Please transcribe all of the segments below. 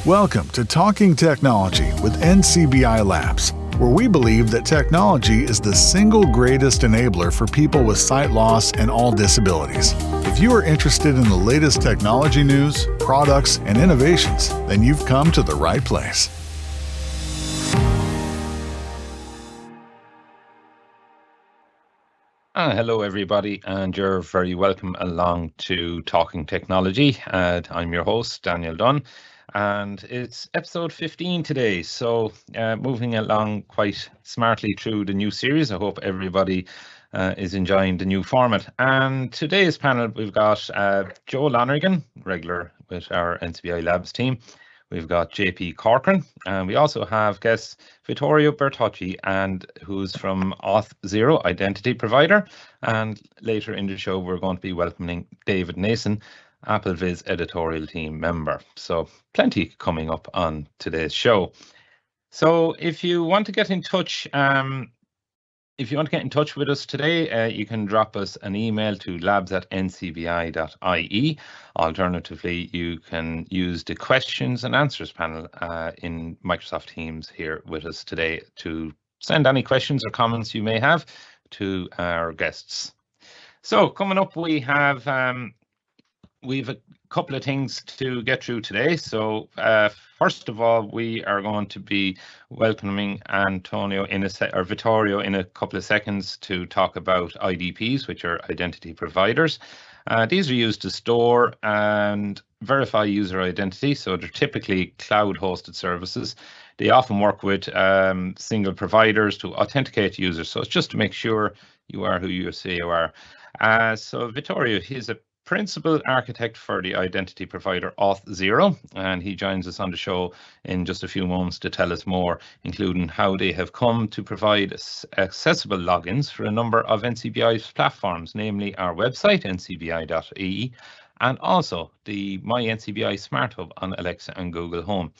Welcome to Talking Technology with NCBI Labs, where we believe that technology is the single greatest enabler for people with sight loss and all disabilities. If you are interested in the latest technology news, products, and innovations, then you've come to the right place. Hello, everybody, and you're very welcome along to Talking Technology. I'm your host, Daniel Dunn, and it's episode 15 today. So moving along quite smartly through the new series. I hope everybody is enjoying the new format. And today's panel, we've got Joe Lonergan, regular with our NCBI Labs team. We've got JP Corcoran, and we also have guests Vittorio Bertocci, and who's from Auth0 identity provider. And later in the show, we're going to be welcoming David Nason, AppleVis editorial team member. So plenty coming up on today's show. So if you want to get in touch, with us today, you can drop us an email to labs@ncbi.ie. Alternatively, you can use the questions and answers panel in Microsoft Teams here with us today to send any questions or comments you may have to our guests. So coming up, we've a couple of things to get through today. So first of all, we are going to be welcoming Vittorio in a couple of seconds to talk about IDPs, which are identity providers. These are used to store and verify user identity. So they're typically cloud-hosted services. They often work with single providers to authenticate users. So it's just to make sure you are who you say you are. So Vittorio, he's a principal architect for the identity provider Auth0, and he joins us on the show in just a few moments to tell us more, including how they have come to provide accessible logins for a number of NCBI's platforms, namely our website, ncbi.ie, and also the My NCBI Smart Hub on Alexa and Google Home.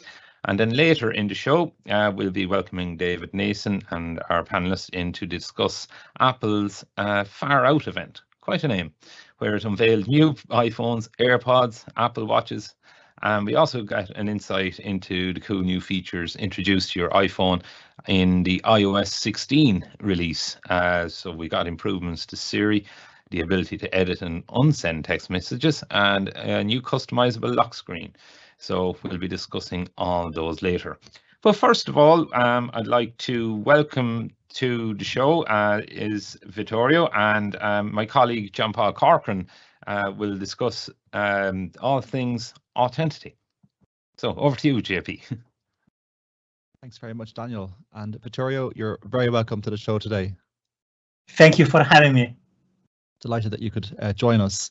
And then later in the show, we'll be welcoming David Nason and our panelists in to discuss Apple's Far Out event, quite a name, where it unveiled new iPhones, AirPods, Apple Watches, and we also got an insight into the cool new features introduced to your iPhone in the iOS 16 release. So we got improvements to Siri, the ability to edit and unsend text messages, and a new customizable lock screen. So we'll be discussing all those later. But first of all, I'd like to welcome to the show is Vittorio, and my colleague John Paul Corcoran will discuss all things authenticity. So over to you, JP. Thanks very much, Daniel. And Vittorio, you're very welcome to the show today. Thank you for having me. Delighted that you could join us.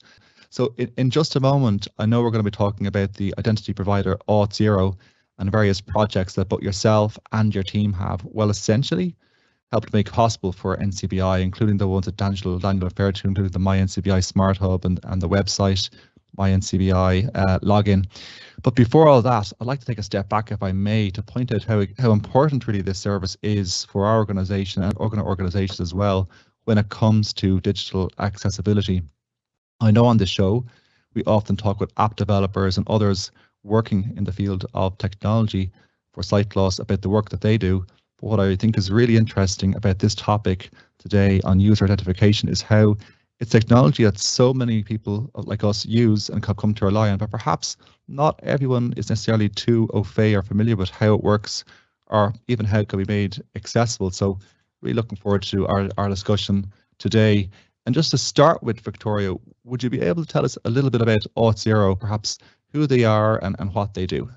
So in just a moment, I know we're going to be talking about the identity provider Auth0 and various projects that both yourself and your team have, well, essentially helped make possible for NCBI, including the ones that Daniel referred to, including the My NCBI Smart Hub and the website, My NCBI login. But before all that, I'd like to take a step back, if I may, to point out how important really this service is for our organization and organizations as well when it comes to digital accessibility. I know on this show, we often talk with app developers and others working in the field of technology for sight loss about the work that they do. But what I think is really interesting about this topic today on user identification is how it's technology that so many people like us use and come to rely on, but perhaps not everyone is necessarily too au fait or familiar with how it works or even how it can be made accessible. So really looking forward to our discussion today. And just to start with, Vittorio, would you be able to tell us a little bit about Auth0, perhaps who they are and what they do?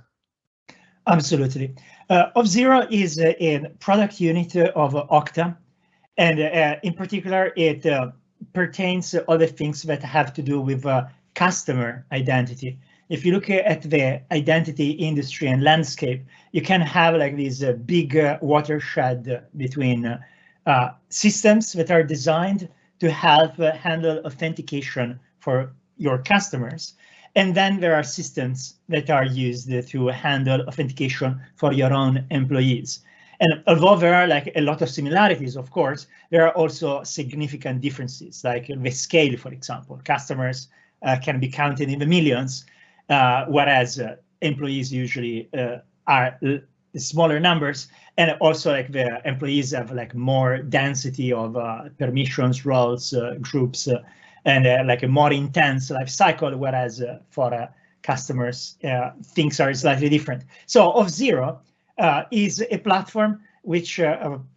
Absolutely. Auth0 is a product unit of Okta, and in particular, it pertains to other things that have to do with customer identity. If you look at the identity industry and landscape, you can have like this big watershed between systems that are designed to help handle authentication for your customers. And then there are systems that are used to handle authentication for your own employees. And although there are like a lot of similarities, of course, there are also significant differences, like the scale, for example. Customers can be counted in the millions, whereas employees usually are smaller numbers, and also like the employees have like more density of permissions, roles, groups, and like a more intense life cycle, whereas for customers, things are slightly different. So Auth0 is a platform which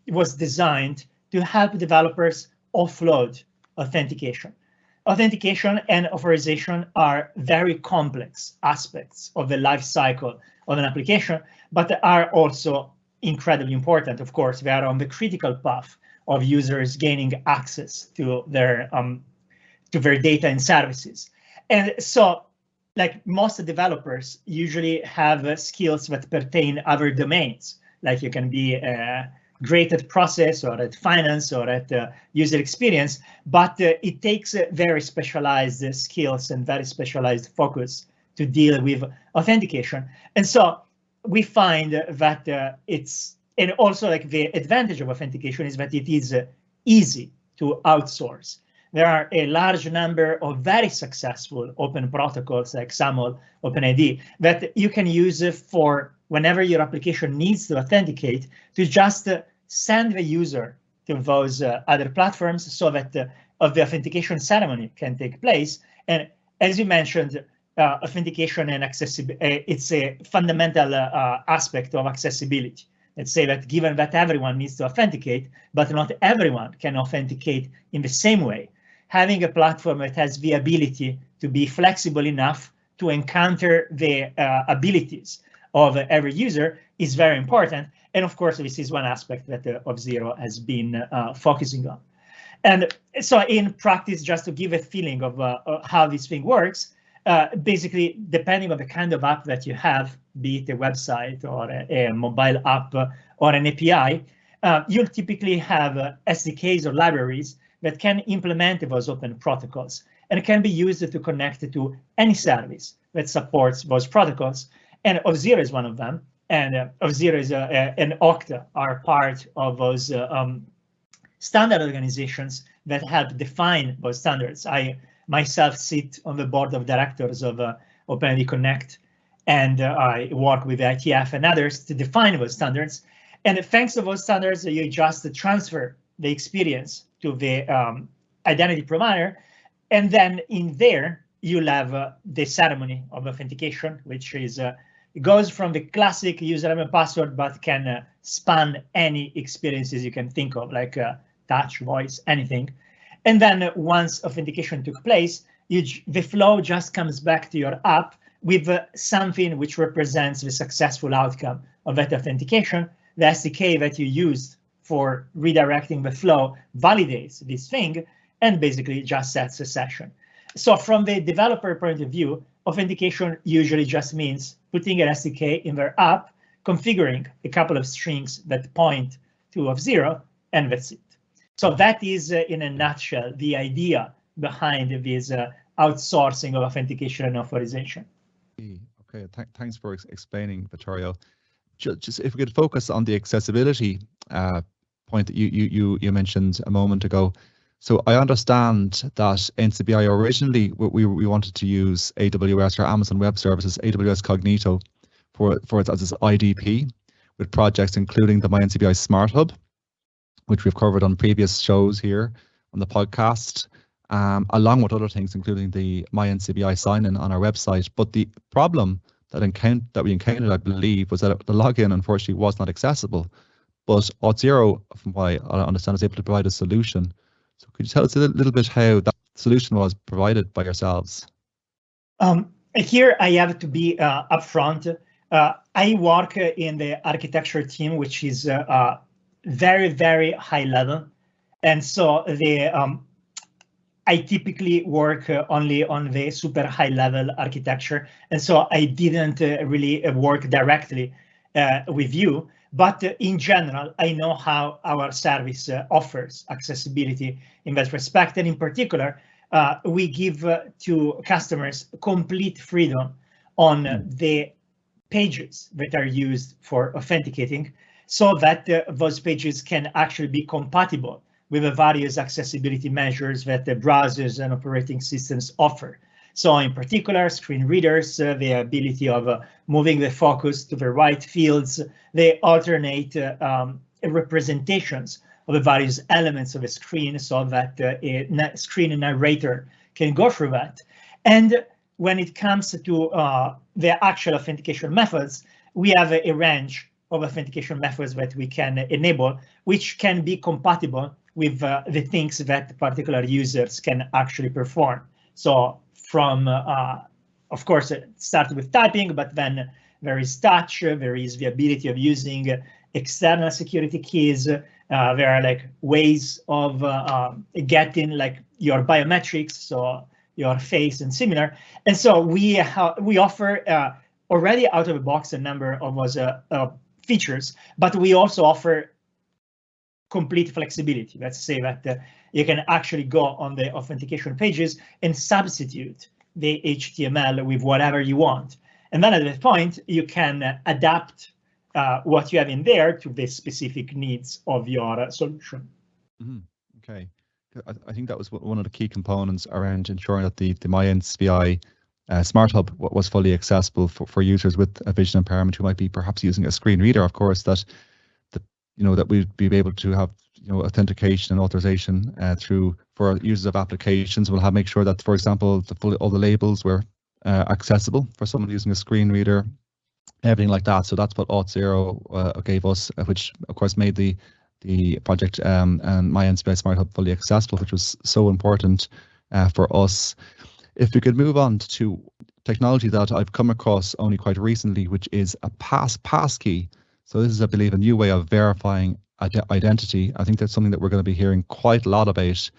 was designed to help developers offload authentication. Authentication and authorization are very complex aspects of the life cycle of an application, but are also incredibly important. Of course, they are on the critical path of users gaining access to their data and services. And so, like most developers usually have skills that pertain other domains, like you can be great at process or at finance or at user experience, but it takes very specialized skills and very specialized focus to deal with authentication. And so we find that and also like the advantage of authentication is that it is easy to outsource. There are a large number of very successful open protocols like SAML, OpenID that you can use for whenever your application needs to authenticate, to just send the user to those other platforms so that the authentication ceremony can take place. And as you mentioned, authentication and accessibility, it's a fundamental aspect of accessibility. Let's say that given that everyone needs to authenticate, but not everyone can authenticate in the same way, having a platform that has the ability to be flexible enough to encounter the abilities of every user is very important. And of course, this is one aspect that Auth0 has been focusing on. And so in practice, just to give a feeling of how this thing works, basically, depending on the kind of app that you have, be it a website or a mobile app or an API, you'll typically have SDKs or libraries that can implement those open protocols and can be used to connect to any service that supports those protocols. And Auth0 is one of them. And Auth0 and Okta are part of those standard organizations that help define those standards. I myself sit on the board of directors of OpenID Connect, and I work with ITF and others to define those standards. And thanks to those standards, you just transfer the experience to the identity provider, and then in there you'll have the ceremony of authentication, which is it goes from the classic username and password, but can span any experiences you can think of, like touch, voice, anything. And then once authentication took place, the flow just comes back to your app with something which represents the successful outcome of that authentication. The SDK that you used for redirecting the flow validates this thing and basically just sets a session. So from the developer point of view, authentication usually just means putting an SDK in their app, configuring a couple of strings that point to Auth0, and that's it. So that is, in a nutshell, the idea behind this outsourcing of authentication and authorization. Okay, thanks for explaining, Vittorio. Just if we could focus on the accessibility point that you mentioned a moment ago. So I understand that NCBI originally we wanted to use AWS or Amazon Web Services, AWS Cognito, for it as its IDP, with projects including the NCBI Smart Hub, which we've covered on previous shows here on the podcast, along with other things, including the NCBI sign-in on our website. But the problem that we encountered, I believe, was that the login, unfortunately, was not accessible. But Auth0, from what I understand, is able to provide a solution. So could you tell us a little bit how that solution was provided by yourselves? Here I have to be upfront. I work in the architecture team, which is very, very high level. And so I typically work only on the super high level architecture. And so I didn't really work directly with you. But in general, I know how our service offers accessibility in that respect. And in particular, we give to customers complete freedom on the pages that are used for authenticating, so that those pages can actually be compatible with the various accessibility measures that the browsers and operating systems offer. So in particular, screen readers, the ability of moving the focus to the right fields, they alternate representations of the various elements of a screen so that a screen narrator can go through that. And when it comes to the actual authentication methods, we have a range of authentication methods that we can enable, which can be compatible with the things that particular users can actually perform. So from, of course, it started with typing, but then there is touch, there is the ability of using external security keys. There are like ways of getting like your biometrics, so your face and similar. And so we offer already out of the box a number of those features, but we also offer complete flexibility. Let's say that you can actually go on the authentication pages and substitute the HTML with whatever you want. And then at that point, you can adapt what you have in there to the specific needs of your solution. Mm-hmm. Okay. I think that was one of the key components around ensuring that the My NCBI Smart Hub was fully accessible for users with a vision impairment who might be perhaps using a screen reader. Of course, that we'd be able to have authentication and authorization for users of applications. We'll make sure that, for example, all the labels were accessible for someone using a screen reader, everything like that. So that's what Auth0 gave us, which of course made the project and My NCBI Smart Hub fully accessible, which was so important for us. If we could move on to technology that I've come across only quite recently, which is a passkey. So this is, I believe, a new way of verifying identity. I think that's something that we're going to be hearing quite a lot about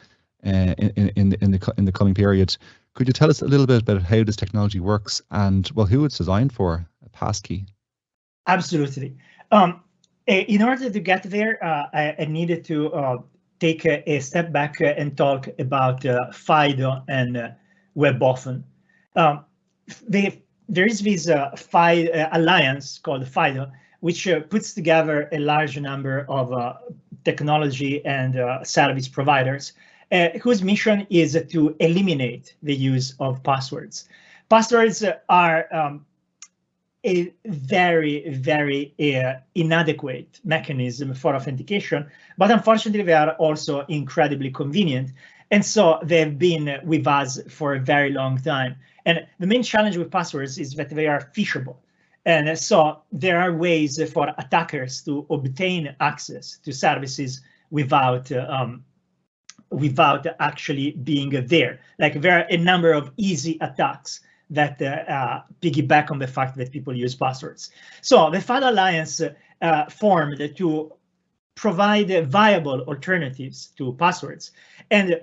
in the coming period. Could you tell us a little bit about how this technology works and, well, who it's designed for, a passkey? Absolutely. In order to get there, I needed to take a step back and talk about FIDO and WebAuthn. There is this alliance called FIDO, which puts together a large number of technology and service providers whose mission is to eliminate the use of passwords. Passwords are a very, very inadequate mechanism for authentication, but unfortunately they are also incredibly convenient. And so they've been with us for a very long time. And the main challenge with passwords is that they are phishable. And so there are ways for attackers to obtain access to services without actually being there. Like there are a number of easy attacks that piggyback on the fact that people use passwords. So the FIDO Alliance formed to provide viable alternatives to passwords. And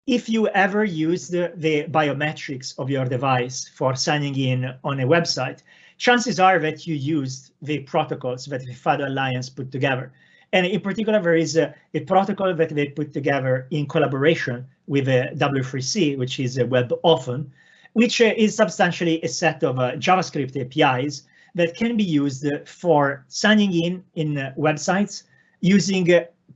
if you ever used the biometrics of your device for signing in on a website, chances are that you used the protocols that the FIDO Alliance put together. And in particular, there is a protocol that they put together in collaboration with W3C, which is WebAuthn, which is substantially a set of JavaScript APIs that can be used for signing in websites using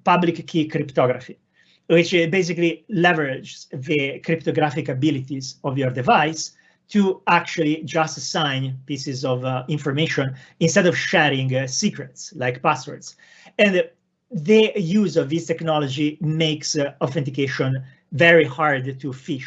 public key cryptography, which basically leverages the cryptographic abilities of your device to actually just sign pieces of information instead of sharing secrets like passwords. And the use of this technology makes authentication very hard to phish.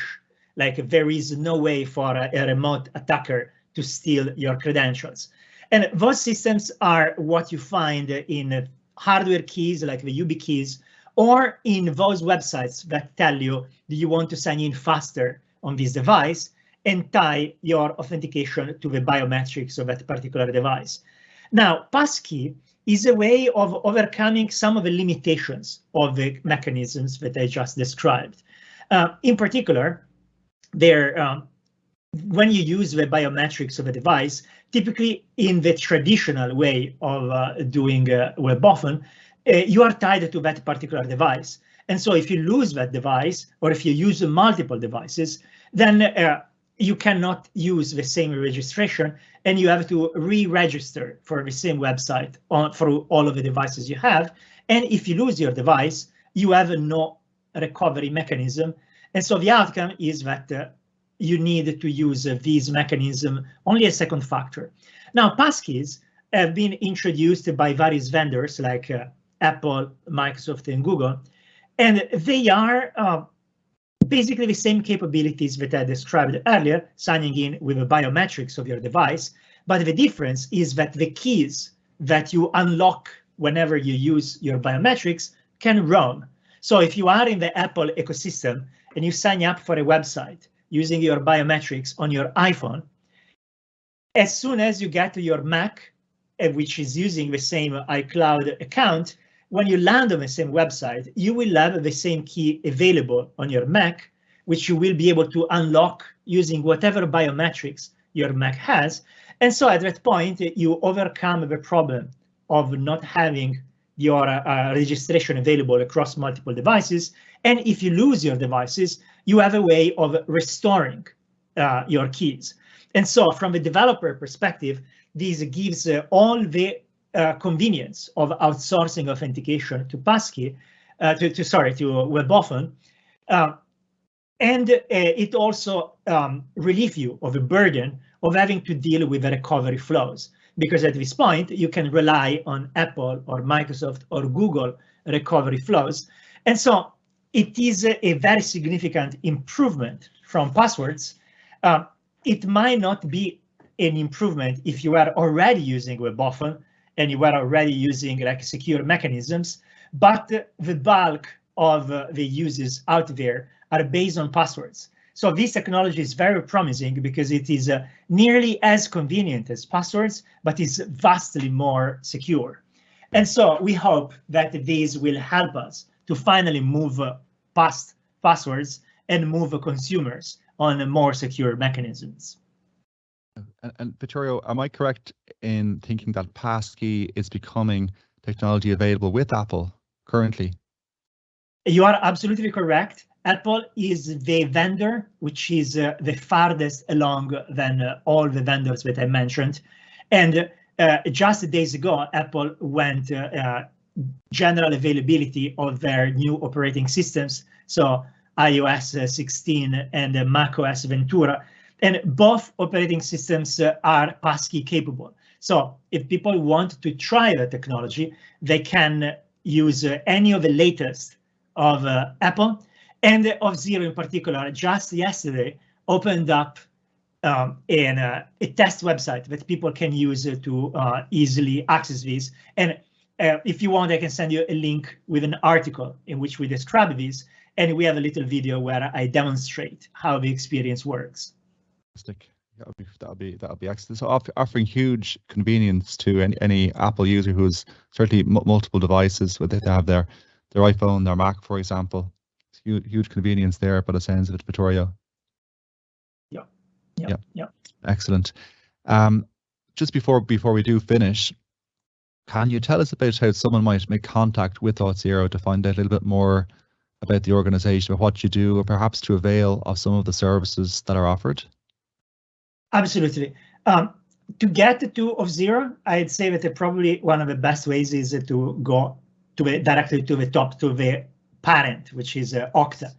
Like there is no way for a remote attacker to steal your credentials. And those systems are what you find in hardware keys like the YubiKeys, or in those websites that tell you, do you want to sign in faster on this device, and tie your authentication to the biometrics of that particular device. Now, passkey is a way of overcoming some of the limitations of the mechanisms that I just described. In particular, when you use the biometrics of a device, typically in the traditional way of doing WebAuthn, you are tied to that particular device. And so if you lose that device, or if you use multiple devices, then you cannot use the same registration, and you have to re-register for the same website for all of the devices you have. And if you lose your device, you have no recovery mechanism. And so the outcome is that you need to use this mechanism only as second factor. Now, passkeys have been introduced by various vendors like Apple, Microsoft, and Google, and they are basically the same capabilities that I described earlier, signing in with the biometrics of your device. But the difference is that the keys that you unlock whenever you use your biometrics can roam. So if you are in the Apple ecosystem and you sign up for a website using your biometrics on your iPhone, as soon as you get to your Mac, which is using the same iCloud account, when you land on the same website, you will have the same key available on your Mac, which you will be able to unlock using whatever biometrics your Mac has. And so at that point, you overcome the problem of not having your registration available across multiple devices. And if you lose your devices, you have a way of restoring your keys. And so from the developer perspective, this gives all the convenience of outsourcing authentication to passkey, to WebAuthn, and it also relieves you of the burden of having to deal with the recovery flows, because at this point you can rely on Apple or Microsoft or Google recovery flows. And so it is a very significant improvement from passwords. It might not be an improvement if you are already using WebAuthn and you are already using like secure mechanisms, but the bulk of the uses out there are based on passwords. So this technology is very promising because it is nearly as convenient as passwords, but is vastly more secure. And so we hope that this will help us to finally move past passwords and move consumers on more secure mechanisms. And Vittorio, am I correct in thinking that passkey is becoming technology available with Apple currently? You are absolutely correct. Apple is the vendor which is the farthest along than all the vendors that I mentioned. And just days ago, Apple went general availability of their new operating systems, so iOS 16 and macOS Ventura. And both operating systems are passkey capable. So if people want to try the technology, they can use any of the latest of Apple. And Auth0 in particular, just yesterday, opened up a test website that people can use to easily access these. And if you want, I can send you a link with an article in which we describe these. And we have a little video where I demonstrate how the experience works. That'll be excellent. So offering huge convenience to any Apple user who's certainly multiple devices, whether they have their iPhone, their Mac, for example. Huge convenience there, but it sounds of it, Vittorio. Yeah. Excellent. Just before we do finish, can you tell us about how someone might make contact with Auth0 to find out a little bit more about the organization, about what you do, or perhaps to avail of some of the services that are offered? Absolutely. To get to Auth0, I'd say that probably one of the best ways is to go directly to the top, to the parent, which is Okta.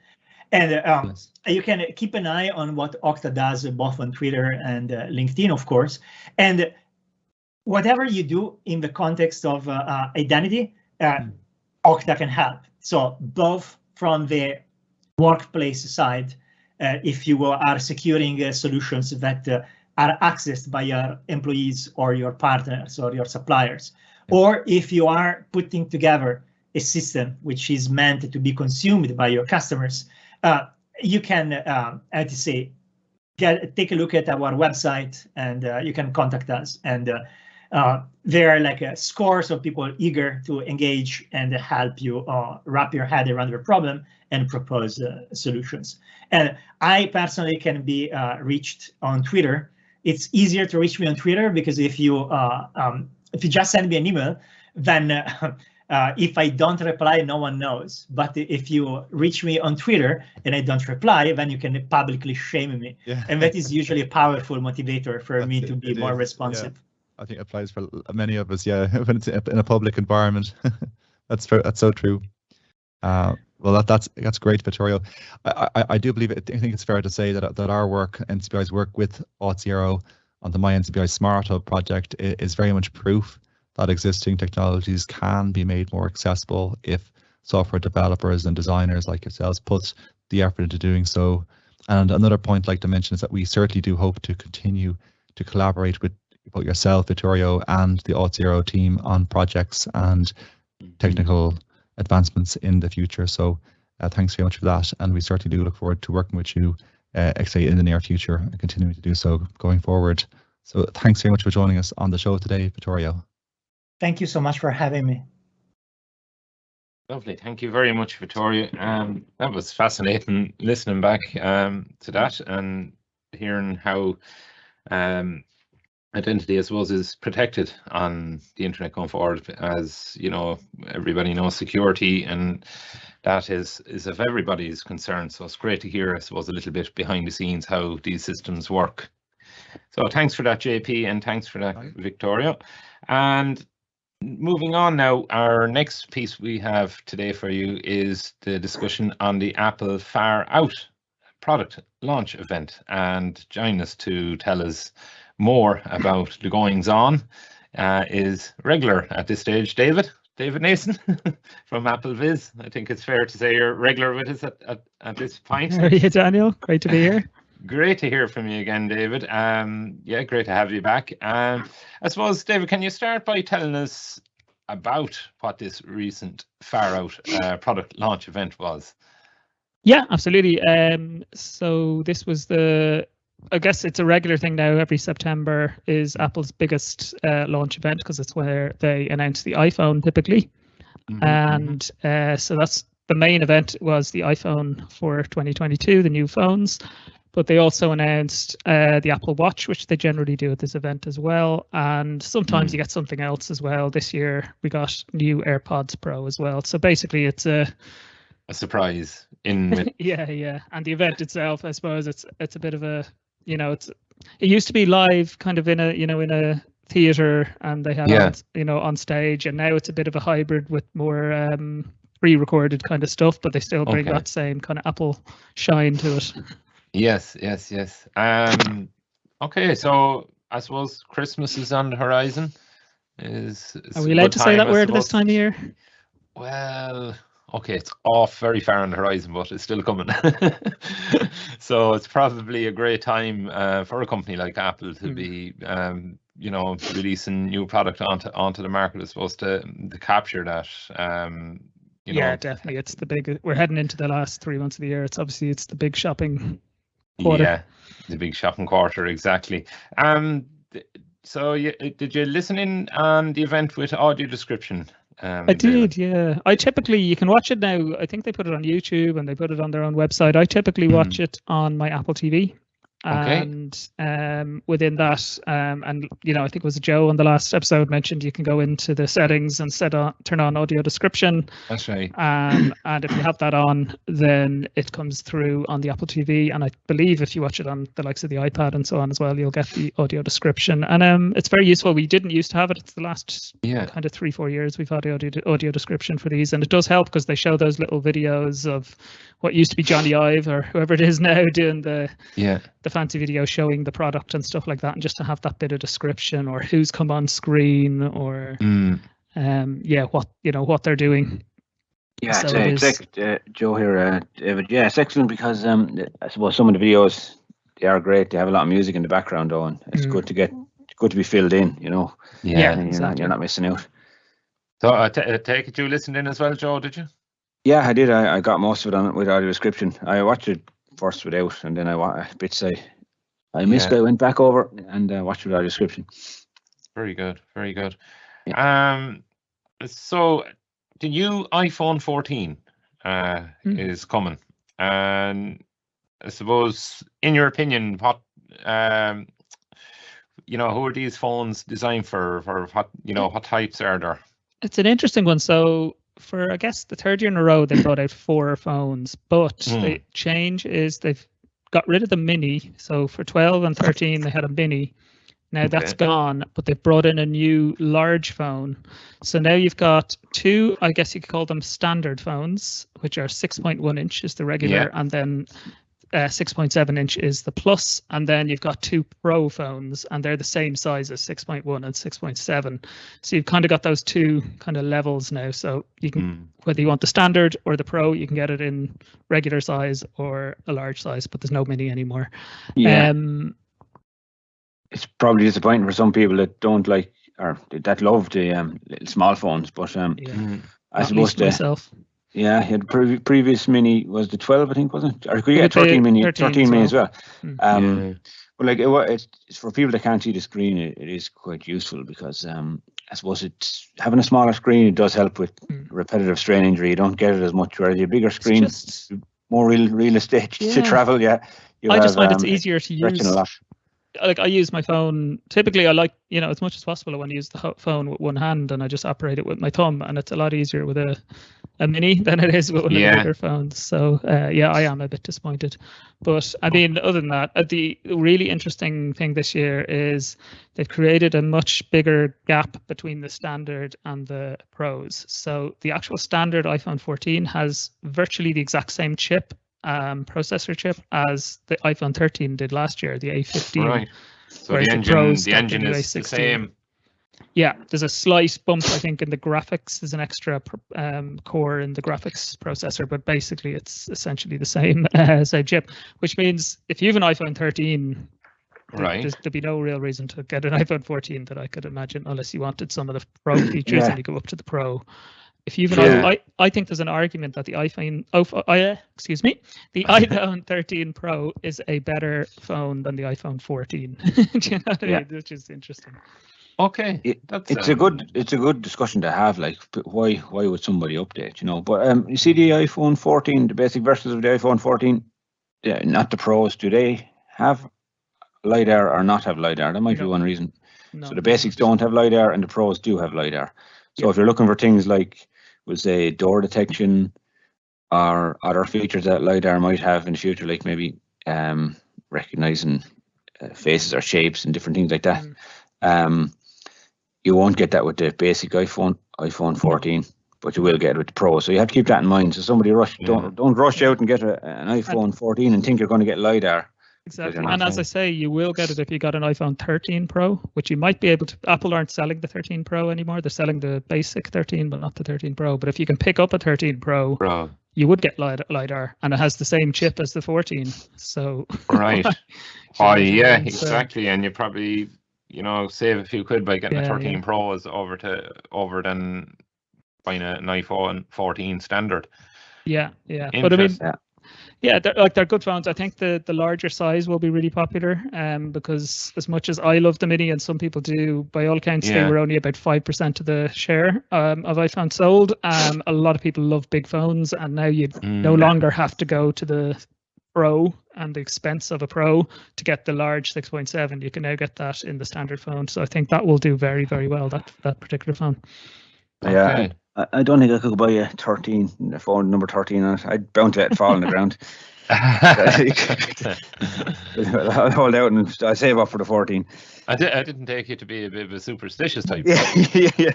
And yes, you can keep an eye on what Okta does, both on Twitter and LinkedIn, of course. And whatever you do in the context of identity, Okta can help. So both from the workplace side, if you are securing solutions that are accessed by your employees or your partners or your suppliers, or if you are putting together a system which is meant to be consumed by your customers, you can, take a look at our website and you can contact us. And there are like scores of people eager to engage and help you wrap your head around your problem and propose solutions. And I personally can be reached on Twitter. It's easier to reach me on Twitter because if you just send me an email, then if I don't reply, no one knows. But if you reach me on Twitter and I don't reply, then you can publicly shame me. Yeah. And that is usually a powerful motivator for me to be more responsive. Yeah. I think it applies for many of us, yeah, when it's in a public environment. That's true. That's so true. Well, that's great, Vittorio. I do believe it. I think it's fair to say that our work, NCBI's work with Auth0 on the My NCBI Smart Hub project, is very much proof that existing technologies can be made more accessible if software developers and designers like yourselves put the effort into doing so. And another point I'd like to mention is that we certainly do hope to continue to collaborate with both yourself, Vittorio, and the Auth0 team on projects and technical advancements in the future. So thanks very much for that. And we certainly do look forward to working with you in the near future and continuing to do so going forward. So thanks very much for joining us on the show today, Vittorio. Thank you so much for having me. Lovely. Thank you very much, Vittorio. That was fascinating listening back to that and hearing how identity, I suppose, is protected on the internet going forward. As you know, everybody knows security, and that is of everybody's concern. So it's great to hear, I suppose, a little bit behind the scenes how these systems work. So thanks for that, JP, and thanks for that, Vittorio. And moving on now, our next piece we have today for you is the discussion on the Apple Far Out product launch event. And join us to tell us more about the goings on is regular at this stage, David Nason from AppleVis. I think it's fair to say you're regular with us at this point. How are you, Daniel? Great to be here. Great to hear from you again, David. Yeah, great to have you back. I suppose, David, can you start by telling us about what this recent Far Out product launch event was? Yeah, absolutely. So this was I guess it's a regular thing now. Every September is Apple's biggest launch event because it's where they announce the iPhone typically. And so that's the main event was the iPhone for 2022, the new phones. But they also announced the Apple Watch, which they generally do at this event as well. And sometimes you get something else as well. This year we got new AirPods Pro as well. So basically it's a surprise in yeah. And the event itself, I suppose it's a bit of a, it used to be live kind of in a theater, and they had on stage, and now it's a bit of a hybrid with more pre-recorded kind of stuff, but they still bring that same kind of Apple shine to it. Yes. Okay, so I suppose Christmas is on the horizon. Are we allowed to say that word this time of year? Well, okay, it's off very far on the horizon, but it's still coming. So it's probably a great time for a company like Apple to be, releasing new product onto the market, I suppose, to capture that. Yeah, definitely. It's we're heading into the last 3 months of the year. It's the big shopping quarter. Yeah, the big shopping quarter, exactly. So did you listen in on the event with audio description? I did, yeah. You can watch it now. I think they put it on YouTube and they put it on their own website. I typically watch it on my Apple TV. And within that, and I think it was Joe on the last episode mentioned you can go into the settings and turn on audio description. That's right. And if you have that on, then it comes through on the Apple TV. And I believe if you watch it on the likes of the iPad and so on as well, you'll get the audio description. And it's very useful. We didn't used to have it. It's the last kind of 3-4 years we've had the audio description for these, and it does help because they show those little videos of what used to be Johnny Ive or whoever it is now doing the fancy video showing the product and stuff like that, and just to have that bit of description or who's come on screen or what they're doing. Yeah, so Joe here, David. Yeah, it's excellent because I suppose some of the videos, they are great. They have a lot of music in the background though, and it's good to be filled in, Yeah, exactly. You're not missing out. So I take it you listened in as well, Joe, did you? Yeah, I did. I got most of it on with audio description. I watched it first without, and then bits I missed. I went back over and watched with audio description. Very good. Yeah. So the new iPhone 14 is coming, and I suppose, in your opinion, what who are these phones designed for what what types are there? It's an interesting one. So for, I guess, the third year in a row, they brought out 4 phones, but the change is they've got rid of the mini. So for 12 and 13, they had a mini. Now that's gone, but they've brought in a new large phone. So now you've got two, I guess you could call them standard phones, which are 6.1 inch is the regular, and then 6.7 inch is the plus, and then you've got two Pro phones, and they're the same size as 6.1 and 6.7. So you've kind of got those two kind of levels now. So you can, whether you want the standard or the Pro, you can get it in regular size or a large size, but there's no mini anymore. Yeah. It's probably disappointing for some people that don't like or that love the little small phones, but I suppose myself. Yeah, he had previous mini was the 12, I think, wasn't it? Or could you get 13 mini? 13 mini as well. But like it's for people that can't see the screen, it is quite useful because I suppose it's having a smaller screen. It does help with repetitive strain injury. You don't get it as much. Whereas a bigger screen, more real estate to travel. Yeah, I just find it's easier to use. A lot. Like I use my phone typically. I like, as much as possible I want to use the phone with one hand, and I just operate it with my thumb, and it's a lot easier with a mini than it is with one of the bigger phones. So I am a bit disappointed, but I mean, other than that, the really interesting thing this year is they've created a much bigger gap between the standard and the Pros. So the actual standard iPhone 14 has virtually the exact same chip, processor chip, as the iPhone 13 did last year, the A15. Right. So the engine is the same. Yeah, there's a slight bump, I think, in the graphics. There's an extra core in the graphics processor, but basically it's essentially the same chip, which means if you have an iPhone 13, there'd be no real reason to get an iPhone 14 that I could imagine, unless you wanted some of the Pro features and you go up to the Pro. If you've I think there's an argument that the iPhone 13 Pro is a better phone than the iPhone 14. Do you know what I mean? Which is interesting. Okay, it's a good discussion to have. Like, why would somebody update? But you see the iPhone 14, the basic versions of the iPhone 14, not the Pros. Do they have LiDAR or not have LiDAR? That might be one reason. No, so the basics don't have LiDAR, and the Pros do have LiDAR. So if you're looking for things like, we'll say, door detection or other features that LiDAR might have in the future, like maybe recognizing faces or shapes and different things like that. You won't get that with the basic iPhone 14, but you will get it with the Pro. So you have to keep that in mind. So somebody don't rush out and get an iPhone 14 and think you're going to get LiDAR. Exactly. And as I say, you will get it if you got an iPhone 13 Pro, which you might be able to. Apple aren't selling the 13 Pro anymore. They're selling the basic 13, but not the 13 Pro. But if you can pick up a 13 Pro, you would get LiDAR, and it has the same chip as the 14. So right. Exactly. And you probably save a few quid by getting a 13 Pros over than buying an iPhone 14 standard. Yeah. But I mean, they're good phones. I think the larger size will be really popular, because as much as I love the mini and some people do, by all accounts they were only about 5% of the share of iPhone sold. A lot of people love big phones, and now you no longer have to go to the Pro and the expense of a Pro to get the large 6.7. You can now get that in the standard phone. So I think that will do very, very well, that particular phone. Yeah. I don't think I could buy a 13, the phone number 13 on it. I'd bound to let it fall on the ground. I'll hold out and I'll save up for the 14. I didn't take you to be a bit of a superstitious type. Yeah.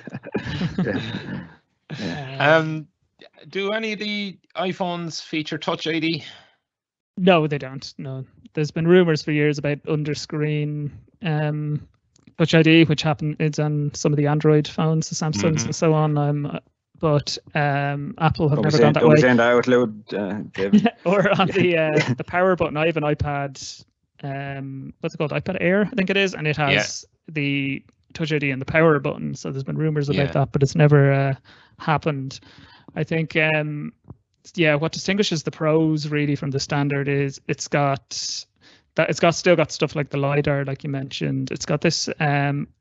Do any of the iPhones feature Touch ID? No, they don't. No, there's been rumors for years about under-screen Touch ID, which is on some of the Android phones, the Samsungs and so on. But Apple have never gone that way. Send out loud, David. Or on the power button. I have an iPad. What's it called? iPad Air, I think it is, and it has the Touch ID and the power button. So there's been rumors about that, but it's never happened. I think. What distinguishes the Pros really from the standard is it's still got stuff like the LiDAR, like you mentioned. It's got this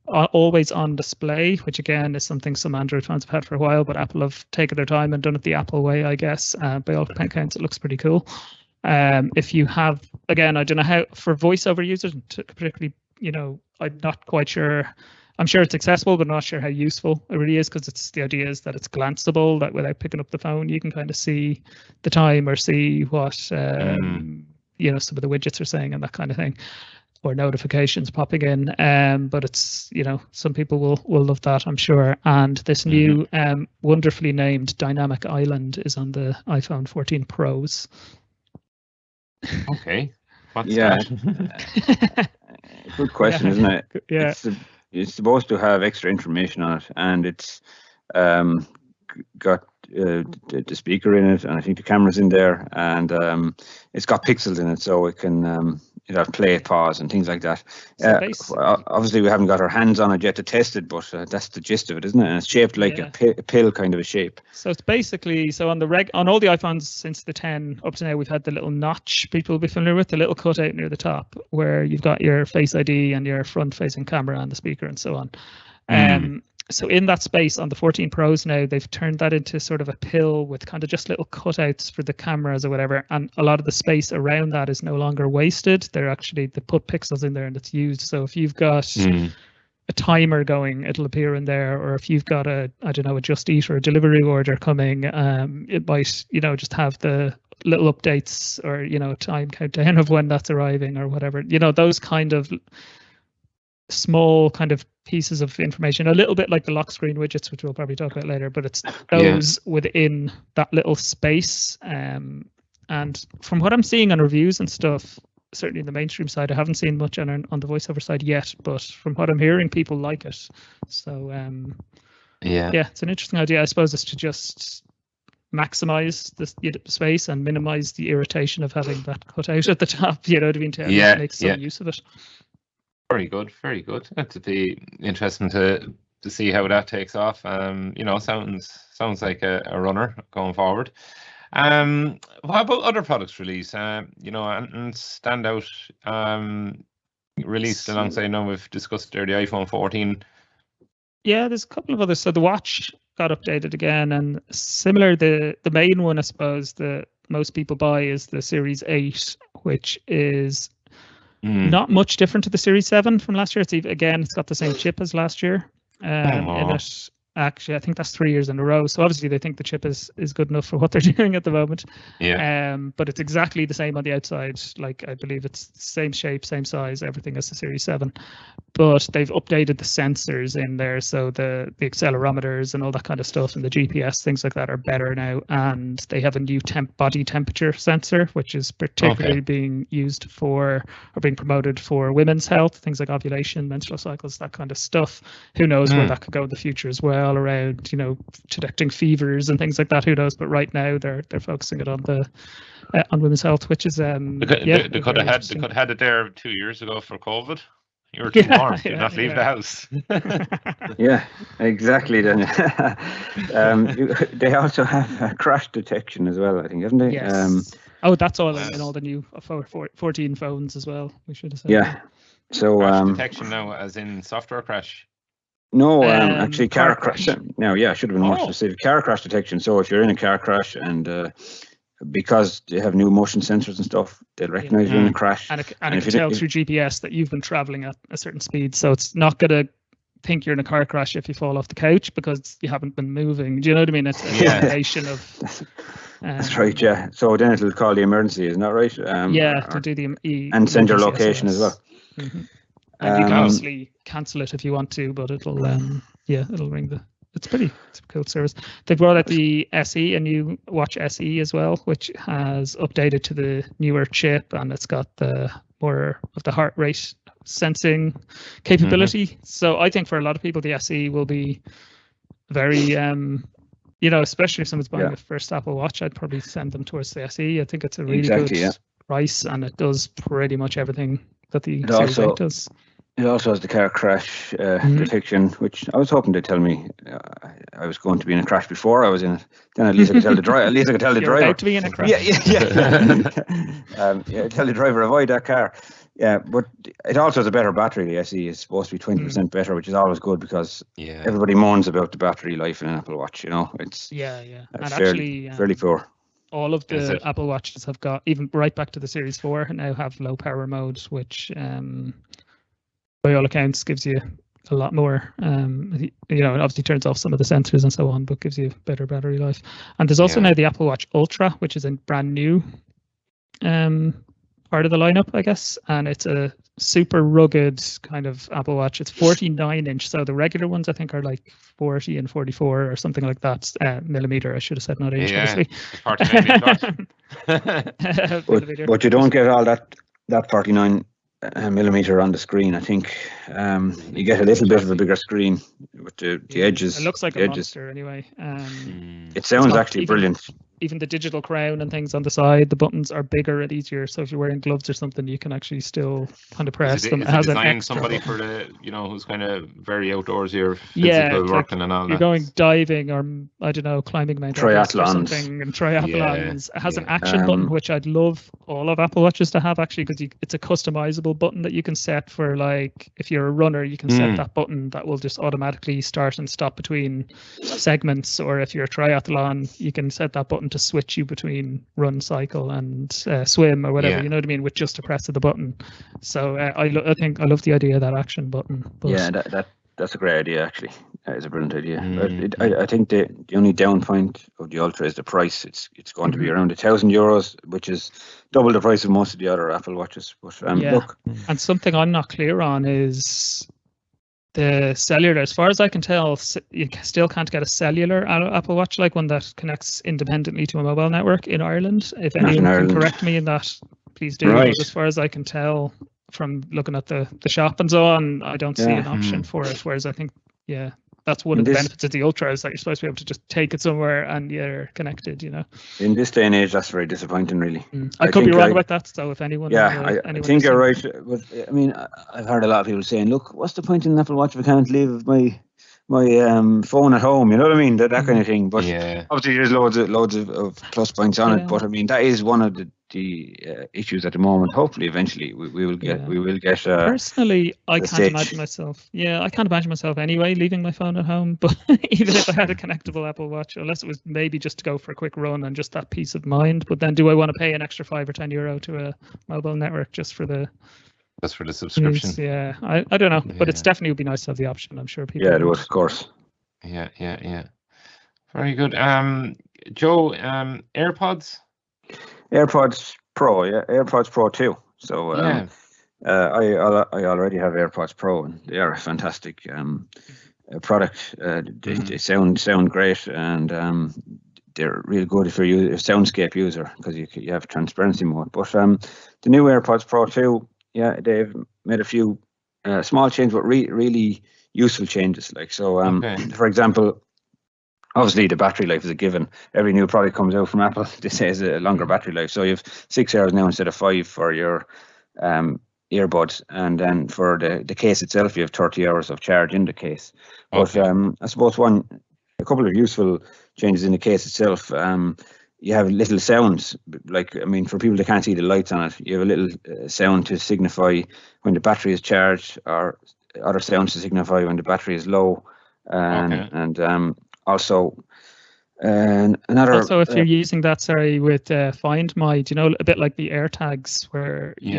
always on display, which again is something some Android phones have had for a while, but Apple have taken their time and done it the Apple way, I guess. By all accounts, it looks pretty cool. If you have, again, I don't know how, for voiceover users, particularly, I'm not quite sure. I'm sure it's accessible, but not sure how useful it really is, because the idea is that it's glanceable, that without picking up the phone, you can kind of see the time or see what some of the widgets are saying and that kind of thing. or notifications popping in. But it's, some people will love that, I'm sure. And this new wonderfully named dynamic island is on the iPhone 14 Pros. Okay. What's that? Good question, isn't it? Yeah. It's supposed to have extra information on it, and it's got the speaker in it, and I think the camera's in there, and it's got pixels in it, so it can it'll have play, pause, and things like that. Obviously, we haven't got our hands on it yet to test it, but that's the gist of it, isn't it? And it's shaped like a pill kind of a shape. So it's basically, on all the iPhones since the 10 up to now, we've had the little notch people will be familiar with, the little cutout near the top where you've got your Face ID and your front-facing camera and the speaker and so on. So in that space on the 14 Pros now, they've turned that into sort of a pill with kind of just little cutouts for the cameras or whatever. And a lot of the space around that is no longer wasted. They put pixels in there and it's used. So if you've got a timer going, it'll appear in there. Or if you've got a Just Eat or a delivery order coming, it might, just have the little updates or, time countdown of when that's arriving or whatever. Those kind of small kind of pieces of information, a little bit like the lock screen widgets, which we'll probably talk about later, but it's those within that little space. And from what I'm seeing on reviews and stuff, certainly in the mainstream side, I haven't seen much on the voiceover side yet, but from what I'm hearing, people like it. So it's an interesting idea. I suppose it's to just maximize the space and minimize the irritation of having that cut out at the top, you know what I mean, to make some use of it. Very good, very good. That'd be interesting to see how that takes off. Sounds like a runner going forward. What about other products released? And standout released alongside. We've discussed there the iPhone 14. Yeah, there's a couple of others. So the watch got updated again, and similar. The main one, I suppose, that most people buy is the Series 8, which is not much different to the Series 7 from last year. It's got the same chip as last year. In it, actually, I think that's 3 years in a row. So obviously they think the chip is good enough for what they're doing at the moment. Yeah. But it's exactly the same on the outside. Like, I believe it's the same shape, same size, everything as the Series 7. But they've updated the sensors in there, so the accelerometers and all that kind of stuff, and the GPS, things like that, are better now. And they have a new body temperature sensor, which is particularly being used for, or being promoted for, women's health, things like ovulation, menstrual cycles, that kind of stuff. Who knows where that could go in the future as well, around detecting fevers and things like that. Who knows? But right now they're focusing it on on women's health, which is they could have had it there 2 years ago for COVID. You were too warm. Do not leave the house. Yeah, exactly. Then they also have crash detection as well, I think, haven't they? Yes. That's all in all the new 14 phones as well. We should have said. Yeah. So crash detection now, as in software crash. No, actually car crash. No, I should have been more specific. Car crash detection. So if you're in a car crash and because they have new motion sensors and stuff, they'll recognize you in a crash. And it can tell through GPS that you've been traveling at a certain speed. So it's not going to think you're in a car crash if you fall off the couch because you haven't been moving. Do you know what I mean? It's a combination of... That's right, yeah. So then it'll call the emergency, isn't that right? To do the... and send your location as well. Mm-hmm. And you can obviously cancel it if you want to, but it'll it'll ring the... It's a cool service. They brought out the SE, a new watch SE as well, which has updated to the newer chip, and it's got the more of the heart rate sensing capability. So I think for a lot of people, the SE will be very, especially if someone's buying the first Apple Watch, I'd probably send them towards the SE. I think it's a really good price, and it does pretty much everything that the Series 8 does. It also has the car crash detection, which I was hoping to tell me I was going to be in a crash before I was in it. Then at least I could tell the driver. At least I could tell the driver. About to be in a crash. Tell the driver, avoid that car. Yeah, but it also has a better battery. The SE is supposed to be 20% better, which is always good because everybody moans about the battery life in an Apple Watch. It's and fairly poor. All of the Apple Watches have got, even right back to the Series 4, now have low power mode, which by all accounts gives you a lot more. It obviously turns off some of the sensors and so on, but gives you better battery life. And there's also now the Apple Watch Ultra, which is a brand new part of the lineup, I guess, and it's a super rugged kind of Apple Watch. It's 49-inch, so the regular ones I think are like 40 and 44 or something like that. Millimeter, I should have said, not inch. Yeah, 49 but you don't get all that 49 millimeter on the screen. I think you get a little bit of a bigger screen with the edges. It looks like a monster anyway. It sounds actually brilliant. Even the digital crown and things on the side, the buttons are bigger and easier. So if you're wearing gloves or something, you can actually still kind of press them. It has designed somebody for the, who's kind of very outdoorsy or physical working and all that. You're going diving or, I don't know, climbing Mount Everest or something, and triathlons. It has an action button, which I'd love all of Apple Watches to have actually, because it's a customizable button that you can set for, like, if you're a runner, you can set that button that will just automatically start and stop between segments. Or if you're a triathlon, you can set that button to switch you between run, cycle, and swim or whatever. You know what I mean, with just a press of the button. So I think I love the idea of that action button. But yeah, that's a great idea actually. That is a brilliant idea. I think the only down point of the Ultra is the price. It's going to be around €1,000, which is double the price of most of the other Apple Watches. But look, and something I'm not clear on is the cellular. As far as I can tell, you still can't get a cellular Apple Watch, like one that connects independently to a mobile network in Ireland. If anyone can correct me in that, please do. Right. As far as I can tell from looking at the shop and so on, I don't see an option for it. Whereas I think, that's one of the benefits of the Ultra, is that you're supposed to be able to just take it somewhere and you're connected, In this day and age, that's very disappointing, really. I could be wrong about that, so if anyone... I think you're right. But I mean, I've heard a lot of people saying, look, what's the point in an Apple Watch if I can't leave my phone at home? You know what I mean? That kind of thing. But obviously there's loads of plus points on it. But I mean, that is one of the issues at the moment. Hopefully eventually we will get personally, I can't imagine myself anyway leaving my phone at home. But even if I had a connectable Apple Watch, unless it was maybe just to go for a quick run and just that peace of mind. But then do I want to pay an extra €5 or €10 to a mobile network just for the subscription? Yeah, I don't know, but it's definitely would be nice to have the option. I'm sure people. Yeah, it would, of course. Yeah. Very good. Joe, AirPods Pro, AirPods Pro 2. So I already have AirPods Pro, and they are a fantastic product. They sound great, and they're really good if you're a soundscape user, because you have transparency mode. But the new AirPods Pro 2, they've made a few small changes, but really useful changes. Like for example, obviously the battery life is a given. Every new product comes out from Apple, they say it's a longer battery life. So you have 6 hours now instead of 5 for your earbuds, and then for the case itself, you have 30 hours of charge in the case. But I suppose a couple of useful changes in the case itself. You have little sounds, like, I mean, for people that can't see the lights on it, you have a little sound to signify when the battery is charged, or other sounds to signify when the battery is low. And also another. Also, if you're using that, with Find My, do you know, a bit like the AirTags, where you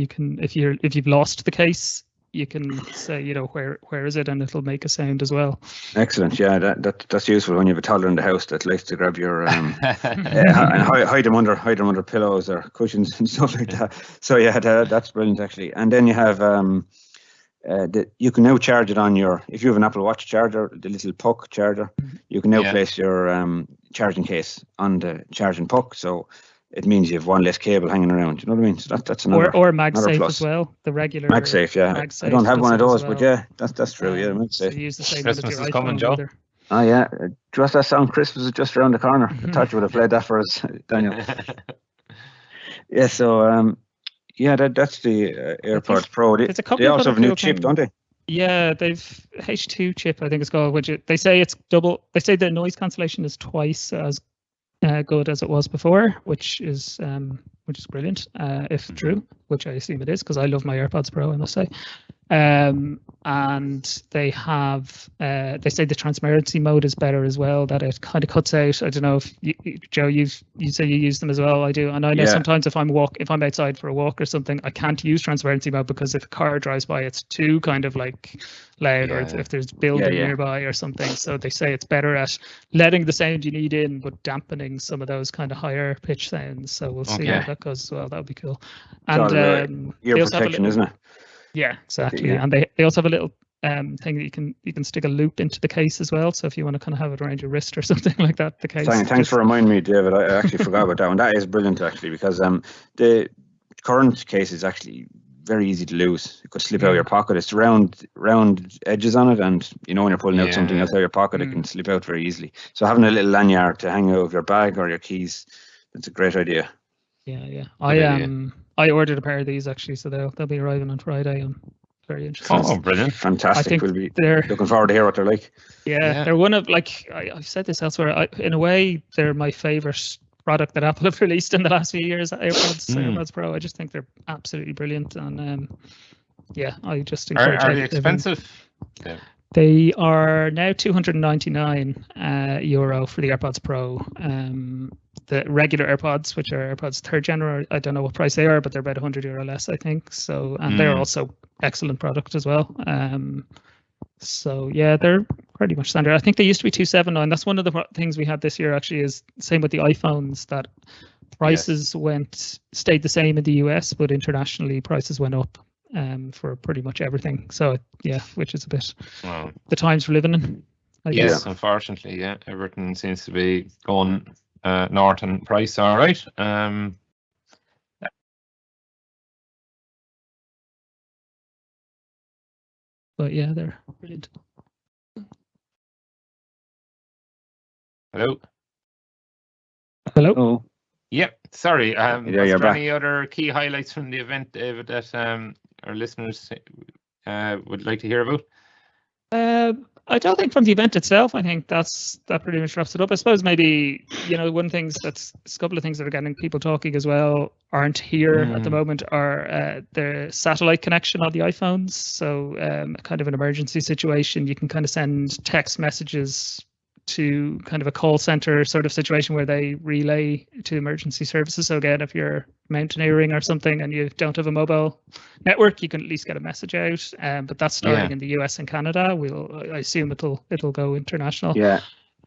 can if you've lost the case, you can say, where is it, and it'll make a sound as well. Excellent. Yeah, that's useful when you have a toddler in the house that likes to grab your and hide them under pillows or cushions and stuff like that. So that's brilliant actually. And then you have you can now charge it on if you have an Apple Watch charger, the little puck charger, you can now place your charging case on the charging puck. So it means you have one less cable hanging around. You know what I mean? So that's another. Or MagSafe as well. The regular MagSafe, MagSafe, I don't have one of those, but that's true. Yeah, MagSafe. So use the same Christmas is coming, Joe. Oh yeah, just that song. Christmas is just around the corner. I thought you would have played that for us, Daniel. Yeah. So that's the AirPods Pro. They also have a new chip, don't they? Yeah, they've H2 chip, I think it's called. Which they say it's double. They say the noise cancellation is twice as good as it was before, which is brilliant, if true, which I assume it is, because I love my AirPods Pro, I must say. And they have, they say the transparency mode is better as well, that it kind of cuts out. I don't know if Joe, you say you use them as well. I do, and I know sometimes if I'm outside for a walk or something, I can't use transparency mode because if a car drives by, it's too kind of like loud, or if there's building nearby or something. So they say it's better at letting the sound you need in, but dampening some of those kind of higher pitch sounds. So we'll see how that goes as well. That would be cool. And ear protection, isn't it? Yeah, exactly. And they also have a little thing that you can stick a loop into the case as well. So if you want to kind of have it around your wrist or something like that, the case. Thanks for reminding me, David. I actually forgot about that one. That is brilliant, actually, because the current case is actually very easy to lose. It could slip out of your pocket. It's round edges on it, and when you're pulling out something else out of your pocket, it can slip out very easily. So having a little lanyard to hang out of your bag or your keys, that's a great idea. Yeah. I ordered a pair of these actually, so they'll be arriving on Friday. I'm very interested. Oh, brilliant! Fantastic. We'll be looking forward to hear what they're like. Yeah. They're one of, like, I've said this elsewhere. In a way, they're my favorite product that Apple have released in the last few years. AirPods Pro. I just think they're absolutely brilliant, and I just encourage. Are they expensive? Yeah. They are now €299 for the AirPods Pro. The regular AirPods, which are AirPods 3rd Gen, I don't know what price they are, but they're about €100 less, I think. So, and they're also excellent product as well. So yeah, they're pretty much standard. I think they used to be $279. That's one of the things we had this year actually, is same with the iPhones, that prices stayed the same in the US, but internationally prices went up for pretty much everything. So which is a bit the times we're living in. Yes, unfortunately, everything seems to be going north in price. All right. But yeah, they're brilliant. Hello. Oh. Yep. Sorry. You're there back. Any other key highlights from the event, David, that our listeners would like to hear about? I don't think from the event itself. I think that pretty much wraps it up. I suppose maybe a couple of things that are getting people talking as well aren't here at the moment are the satellite connection on the iPhones. So kind of an emergency situation, you can kind of send text messages to kind of a call center sort of situation where they relay to emergency services. So again, if you're mountaineering or something and you don't have a mobile network, you can at least get a message out. But that's starting in the US and Canada. I assume it'll go international. Yeah,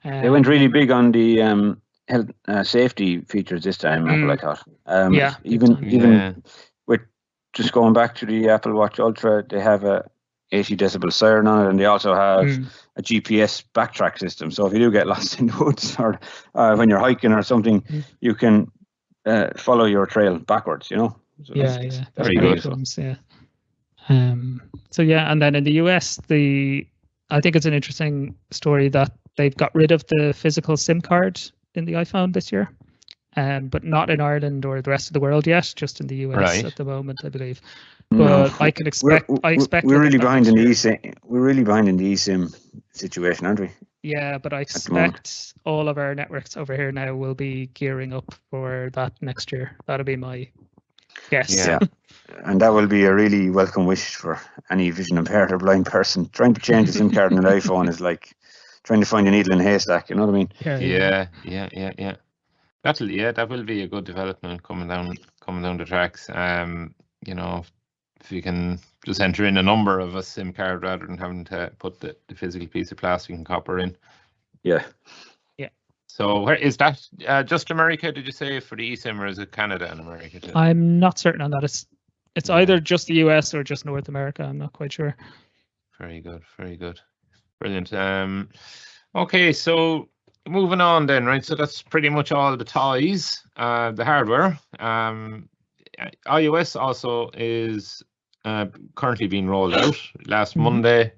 they went really big on the health safety features this time, Apple, I thought. Even with just going back to the Apple Watch Ultra, they have a 80 decibel siren on it, and they also have a GPS backtrack system. So if you do get lost in the woods or when you're hiking or something, you can follow your trail backwards, So that's very good. So and then in the US, I think it's an interesting story that they've got rid of the physical SIM card in the iPhone this year, but not in Ireland or the rest of the world yet, just in the US at the moment, I believe. But I can expect. We're really behind in the eSIM. We're really behind in the eSIM situation, aren't we? Yeah, but I expect all of our networks over here now will be gearing up for that next year. That'll be my guess. Yeah, and that will be a really welcome wish for any vision impaired or blind person. Trying to change a SIM card on an iPhone is like trying to find a needle in a haystack. You know what I mean? Yeah. That will be a good development coming down the tracks. If you can just enter in a number of a SIM card rather than having to put the physical piece of plastic and copper in. Yeah. So where is that? Just America, did you say, for the eSIM, or is it Canada and America too? I'm not certain on that. It's either just the US or just North America. I'm not quite sure. Very good. Brilliant. Okay, so moving on then, right? So that's pretty much all the toys, the hardware. iOS also is currently being rolled out. Last Monday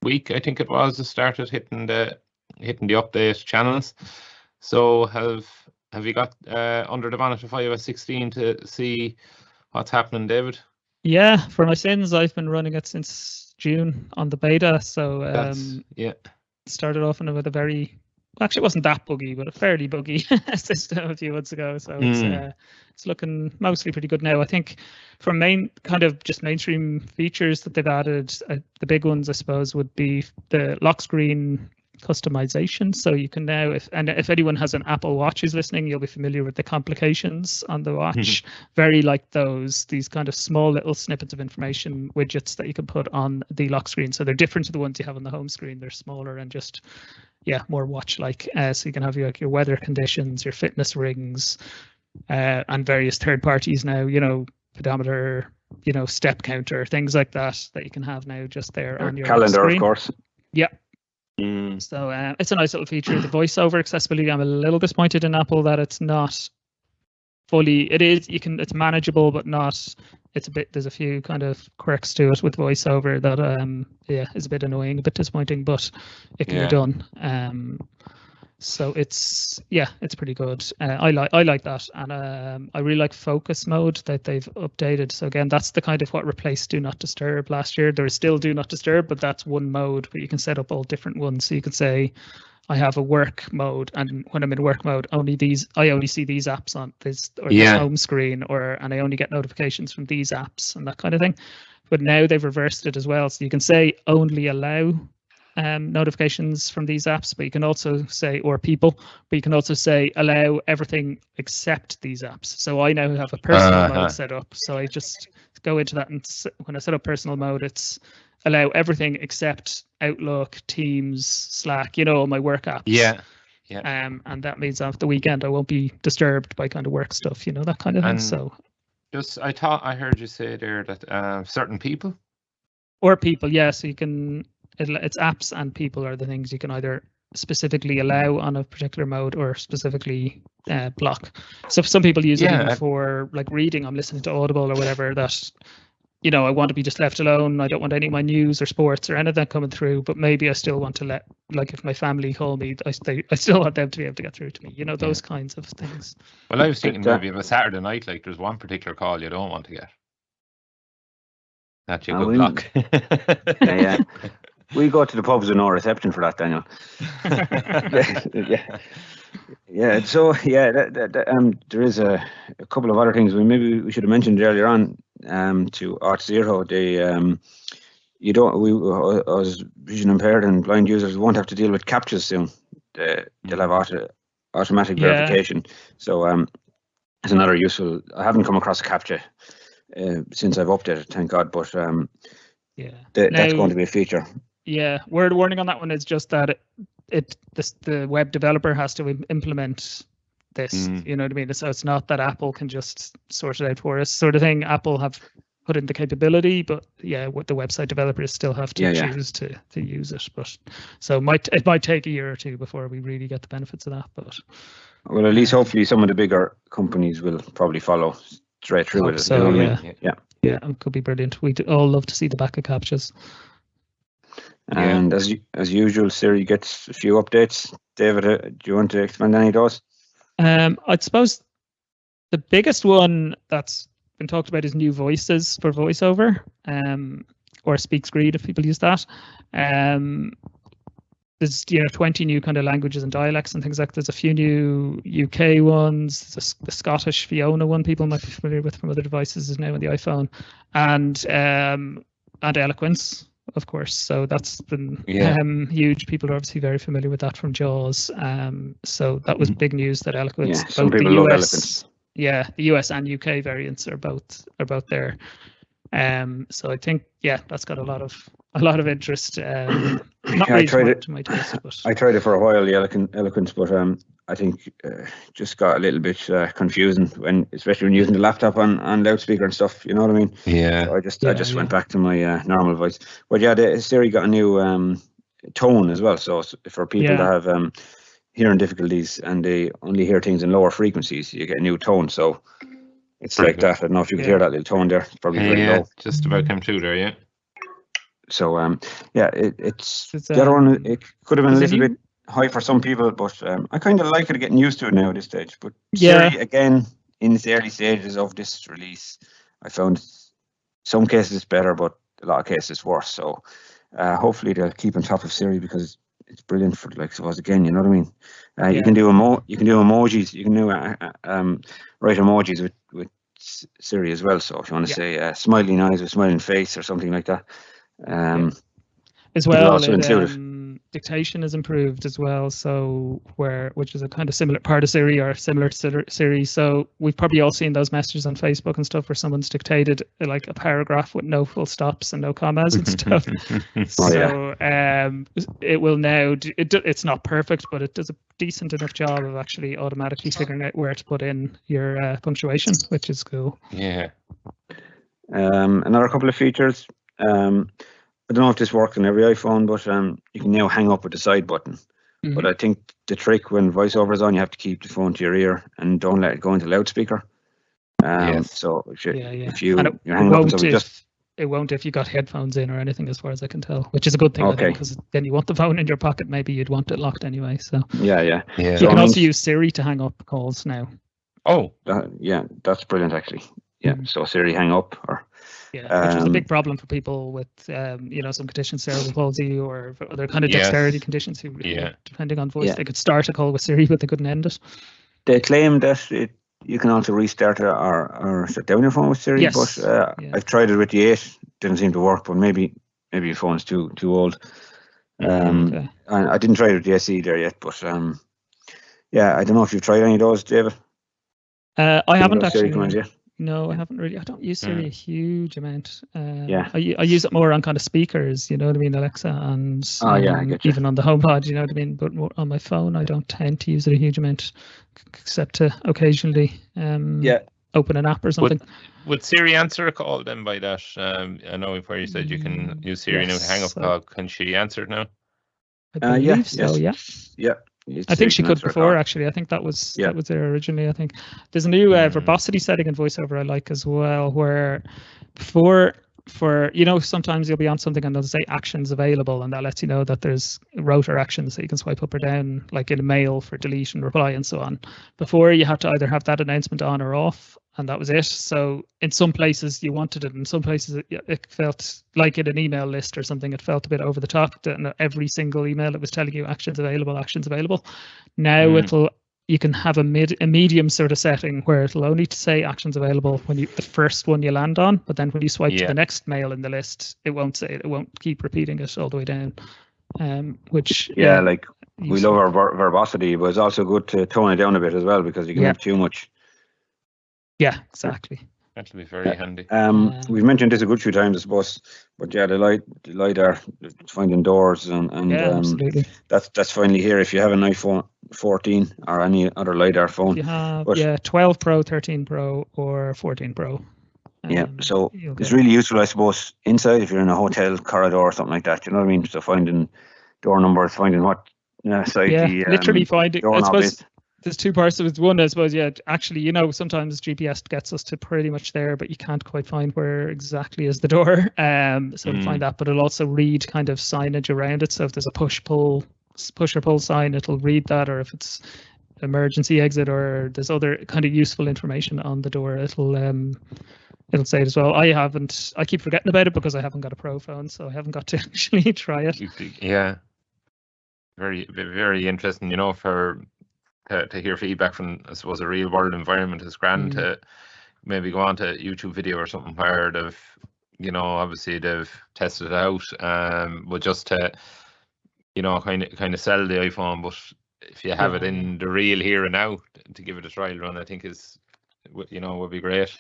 week, I think it was, it started hitting the update channels. So have you got under the bonnet of iOS 16 to see what's happening, David? Yeah, for my sins, I've been running it since June on the beta. So started off with a very actually it wasn't that buggy, but a fairly buggy system a few months ago. So it's looking mostly pretty good now. I think from mainstream features that they've added, the big ones I suppose would be the lock screen customization. So you can now, if anyone has an Apple Watch is listening, you'll be familiar with the complications on the watch. Very like these kind of small little snippets of information widgets that you can put on the lock screen. So they're different to the ones you have on the home screen. They're smaller and just more watch-like. So you can have your weather conditions, your fitness rings, and various third parties now, pedometer, step counter, things like that you can have now just there on your calendar screen. Of course. Yeah. So it's a nice little feature. The voiceover accessibility, I'm a little disappointed in Apple that it's not fully. It's manageable, but not. There's a few kind of quirks to it with voiceover that is a bit annoying, a bit disappointing, but it can be done. So it's pretty good. I like that, and I really like focus mode that they've updated. So again, that's the kind of what replaced Do Not Disturb last year. There is still Do Not Disturb, but that's one mode, but you can set up all different ones. So you could say, I have a work mode, and when I'm in work mode, I only see these apps on this home screen, and I only get notifications from these apps and that kind of thing. But now they've reversed it as well, so you can say only allow notifications from these apps, but you can also say, or people, but you can also say allow everything except these apps. So I now have a personal mode set up. So I just go into that, and when I set up personal mode, it's allow everything except Outlook, Teams, Slack, all my work apps. Yeah. And that means after the weekend I won't be disturbed by kind of work stuff, that kind of thing. So I heard you say there that certain people. Or people, yeah. So you can. It's apps and people are the things you can either specifically allow on a particular mode or specifically block. So some people use it even for like reading. I'm listening to Audible or whatever that, I want to be just left alone. I don't want any of my news or sports or anything coming through, but maybe I still want to if my family call me, I still want them to be able to get through to me, those kinds of things. Well, I was thinking maybe of a Saturday night, like there's one particular call you don't want to get. That you could block. Yeah. We go to the pubs with no reception for that, Daniel. So there is a couple of other things. Maybe we should have mentioned earlier on to Auth0. As vision impaired and blind users won't have to deal with captchas soon. They'll have automatic verification. So it's another useful. I haven't come across a captcha since I've updated, thank God. But that's going to be a feature. Yeah, word warning on that one is just that the web developer has to implement this. You know what I mean? So it's not that Apple can just sort it out for us, sort of thing. Apple have put in the capability, but what the website developers still have to choose to use it. But so it might take a year or two before we really get the benefits of that. But well, at least hopefully some of the bigger companies will probably follow straight through with it. So it could be brilliant. We'd all love to see the back of captchas. And as usual, Siri gets a few updates. David, do you want to expand any of those? I suppose the biggest one that's been talked about is new voices for voiceover, or speak screen if people use that. There's 20 new kind of languages and dialects and things like that. There's a few new UK ones. The Scottish Fiona one people might be familiar with from other devices is now on the iPhone, and Eloquence, of course. So that's been huge. People are obviously very familiar with that from JAWS. So that was big news that Eloquence. Yeah, some people love Eloquence. Yeah, the US and UK variants are both there. So I think that's got a lot of interest. Not really to my taste, but I tried it for a while, the Eloquence, but I think just got a little bit confusing especially when using the laptop on loudspeaker and stuff. You know what I mean? Yeah. So I just went back to my normal voice. But the Siri got a new tone as well. So for people that have hearing difficulties and they only hear things in lower frequencies, you get a new tone. So it's like that. I don't know if you could hear that little tone there. It's probably very low. Just about came through there, yeah. So it's the other one. It could have been a little bit high for some people, but I kind of like it getting used to it now at this stage. But Siri, again, in the early stages of this release, I found some cases better, but a lot of cases worse. So hopefully they'll keep on top of Siri because it's brilliant for, like, suppose again, you know what I mean. You can do emojis. You can do write emojis with Siri as well. So if you want to say smiling eyes with smiling face or something like that, as well, also include it. Dictation is improved as well, so which is a kind of similar part of Siri or similar to Siri. So we've probably all seen those messages on Facebook and stuff where someone's dictated like a paragraph with no full stops and no commas and stuff. So it will now it's not perfect, but it does a decent enough job of actually automatically figuring out where to put in your punctuation, which is cool. Yeah. Another couple of features. I don't know if this works on every iPhone, but you can now hang up with the side button. Mm-hmm. But I think the trick when voiceover is on, you have to keep the phone to your ear and don't let it go into loudspeaker. So if you hang up, it won't if you got headphones in or anything, as far as I can tell, which is a good thing. Okay. Because then you want the phone in your pocket. Maybe you'd want it locked anyway. So yeah. You can also use Siri to hang up calls now. Oh, that's brilliant actually. Yeah, so Siri hang up or. Yeah, which is a big problem for people with, some conditions, cerebral palsy or other kind of dexterity conditions. Who, depending on voice, they could start a call with Siri, but they couldn't end it. They claim that you can also restart it or shut down your phone with Siri. Yes. But I've tried it with the 8. Didn't seem to work. But maybe your phone's too old. And I didn't try it with the SE there yet. But I don't know if you've tried any of those, David. I haven't actually. No, I haven't really. I don't use Siri a huge amount. I use it more on kind of speakers, you know what I mean, Alexa, and even on the HomePod, you know what I mean. But more on my phone, I don't tend to use it a huge amount, except to occasionally open an app or something. Would Siri answer a call then by that? I know where you said you can use Siri now to hang up a call. Can she answer it now? I believe so. Yeah. I think she could before, actually. I think that was there originally. I think there's a new verbosity setting in VoiceOver I like as well, where before sometimes you'll be on something and they'll say actions available, and that lets you know that there's rotor actions, so you can swipe up or down, like in a mail for delete and reply and so on. Before, you had to either have that announcement on or off, and that was it. So in some places you wanted it, in some places it felt like in an email list or something, it felt a bit over the top. And every single email it was telling you actions available. Now you can have a medium sort of setting where it'll only say actions available when the first one you land on, but then when you swipe to the next mail in the list, it won't say it. It won't keep repeating it all the way down. Like we love our verbosity, but it's also good to tone it down a bit as well, because you can have too much. Yeah, exactly. That'll be very handy. We've mentioned this a good few times, I suppose, but the LiDAR finding doors and absolutely. That's finally here. If you have an iPhone 14 or any other LiDAR phone, you have 12 Pro, 13 Pro, or 14 Pro. So it's really useful, I suppose, inside if you're in a hotel corridor or something like that. You know what I mean? So finding door numbers, finding what side the literally finding. I suppose is. There's two parts of it. One, I suppose, actually, sometimes GPS gets us to pretty much there, but you can't quite find where exactly is the door. So find that, but it'll also read kind of signage around it. So if there's a push or pull sign, it'll read that, or if it's emergency exit or there's other kind of useful information on the door, it'll say it as well. I keep forgetting about it because I haven't got a Pro phone, so I haven't got to actually try it. Yeah. Very, very interesting, to hear feedback from, I suppose, a real world environment is grand. To maybe go on to YouTube video or something where they've, obviously they've tested it out, but just to, kind of sell the iPhone. But if you have it in the real here and now, to give it a trial run, I think would be great.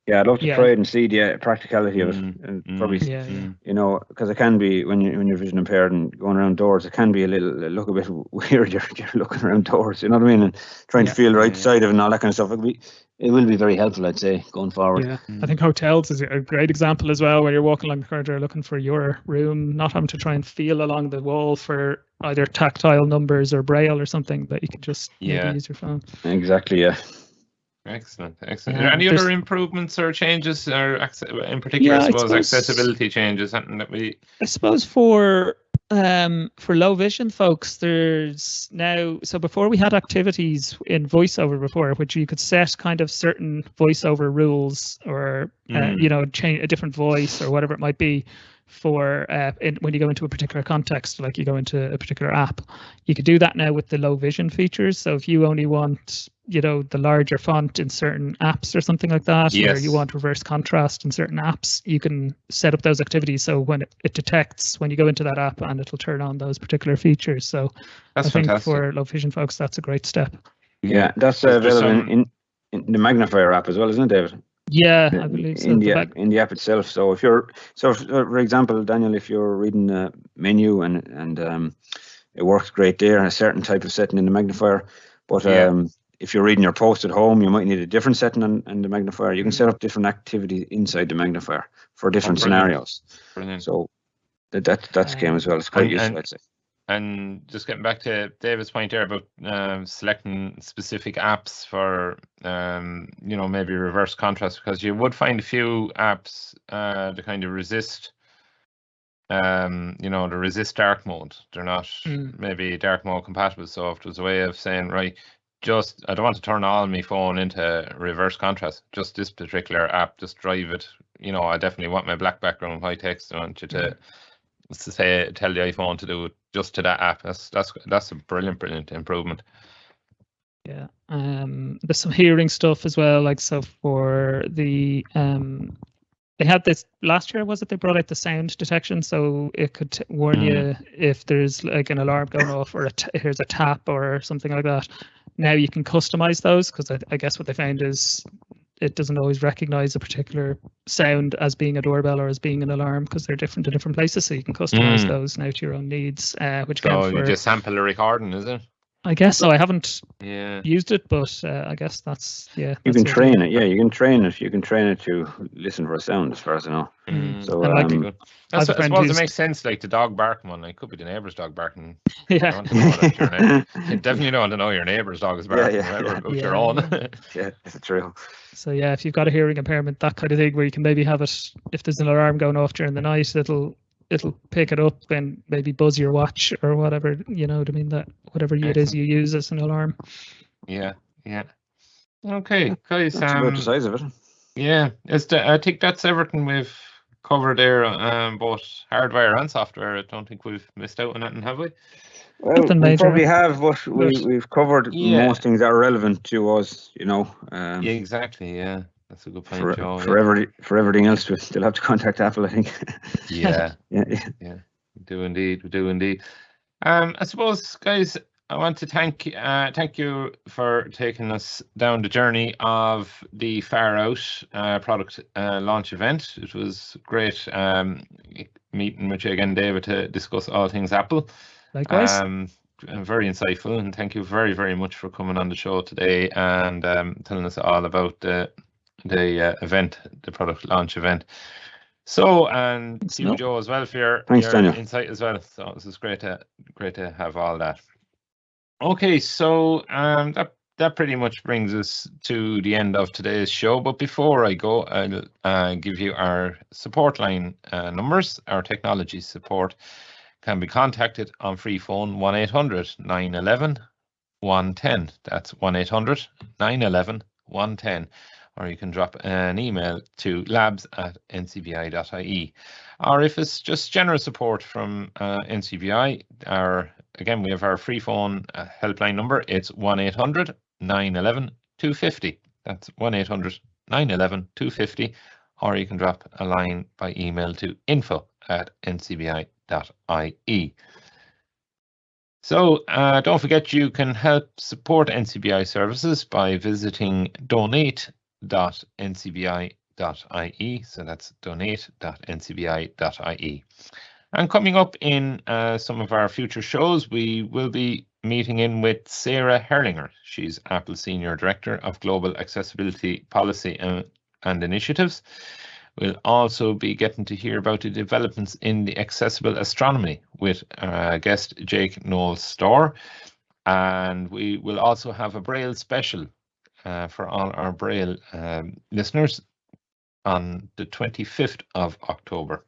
Yeah, I'd love to try it and see the practicality of it, and probably, because it can be when you're vision impaired and going around doors, it can be look a bit weird. You're looking around doors, you know what I mean, and trying to feel the right side of it and all that kind of stuff. It will be very helpful, I'd say, going forward. Yeah, I think hotels is a great example as well, where you're walking along the corridor looking for your room, not having to try and feel along the wall for either tactile numbers or braille or something, but you can just use your phone. Exactly. Yeah. Excellent. Are there any other improvements or changes, or in particular, I suppose accessibility changes? Something that I suppose for low vision folks, there's now. So before we had activities in VoiceOver before, which you could set kind of certain VoiceOver rules, or change a different voice or whatever it might be for when you go into a particular context, like you go into a particular app. You could do that now with the low vision features. So if you only want, the larger font in certain apps or something like that, or you want reverse contrast in certain apps, you can set up those activities so when it detects when you go into that app, and it'll turn on those particular features. So that's I think fantastic. For low vision folks, that's a great step. Yeah, that's available in the magnifier app as well, isn't it, David? Yeah, I believe so. In the app itself. So for example, Daniel, if you're reading a menu and it works great there, a certain type of setting in the magnifier, but if you're reading your post at home, you might need a different setting in the magnifier. You can set up different activities inside the magnifier for different scenarios. Brilliant. So that's game as well. It's quite useful, I'd say. And just getting back to David's point there about selecting specific apps for, maybe reverse contrast, because you would find a few apps that kind of resist, the resist dark mode. They're not maybe dark mode compatible. So if there's a way of saying, right, I don't want to turn all my phone into reverse contrast, just this particular app, just drive it. I definitely want my black background, white text. I want you to tell the iPhone to do it just to that app. That's a brilliant improvement. Yeah. There's some hearing stuff as well. Like, so for the they had this last year, was it? They brought out the sound detection, so it could warn you if there's like an alarm going off, or here's a tap or something like that. Now you can customize those, because I guess what they found is it doesn't always recognize a particular sound as being a doorbell or as being an alarm, because they're different in different places. So you can customize those now to your own needs. Which you just sample a recording, is it? I guess so. I haven't used it, but I guess that's You can train it. Yeah, you can train it. You can train it to listen for a sound, as far as I know. So I suppose it makes sense. Like the dog barking one, it could be the neighbour's dog barking. Yeah, you definitely don't want to know your neighbour's dog is barking about your own. Yeah, that's true. So yeah, if you've got a hearing impairment, that kind of thing, where you can maybe have it, if there's an alarm going off during the night, it'll pick it up and maybe buzz your watch or whatever, you know what I mean, that whatever it is you use as an alarm. Yeah. Okay, guys. That's about the size of it. Yeah, I think that's everything we've covered there, both hardware and software. I don't think we've missed out on anything, have we? Well, we probably have, but we've covered most things that are relevant to us, Yeah, exactly, yeah. That's a good point, Joe. For everything else, we still have to contact Apple, I think. Yeah. We do indeed. I suppose, guys, I want to thank you for taking us down the journey of the Far Out product launch event. It was great meeting with you again, David, to discuss all things Apple. Likewise. Very insightful, and thank you very, very much for coming on the show today and telling us all about the event, the product launch event. So, and to you, Joe, as well, for your insight as well. So this is great to have all that. Okay, so that pretty much brings us to the end of today's show. But before I go, I'll give you our support line numbers. Our technology support can be contacted on free phone 1-800-911-110. That's 1-800-911-110. Or you can drop an email to labs@ncbi.ie. Or if it's just general support from NCBI, we have our free phone helpline number. It's 1-800-911-250. That's 1-800-911-250. Or you can drop a line by email to info@ncbi.ie. So don't forget, you can help support NCBI services by visiting donate.ncbi.ie. So that's donate.ncbi.ie. And coming up in some of our future shows, we will be meeting in with Sarah Herlinger. She's Apple Senior Director of Global Accessibility Policy and Initiatives. We'll also be getting to hear about the developments in the accessible astronomy with guest Jake Knowles-Storr. And we will also have a Braille special for all our Braille listeners on the 25th of October.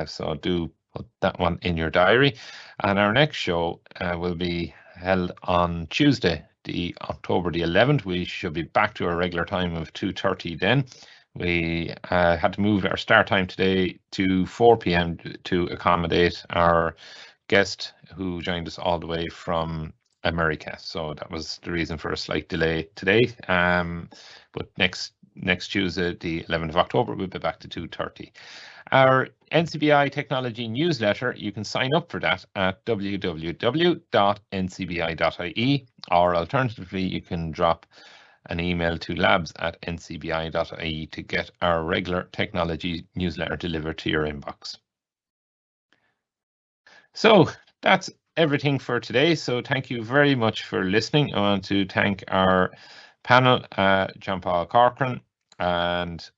So do put that one in your diary. And our next show will be held on Tuesday, October the 11th. We should be back to our regular time of 2:30 then. We had to move our start time today to 4 p.m. to accommodate our guest who joined us all the way from America. So that was the reason for a slight delay today. But next Tuesday, the 11th of October, we'll be back to 2:30. Our NCBI technology newsletter, you can sign up for that at www.ncbi.ie, or alternatively, you can drop an email to labs@ncbi.ie to get our regular technology newsletter delivered to your inbox. So that's everything for today. So thank you very much for listening. I want to thank our panel, John Paul Corcoran and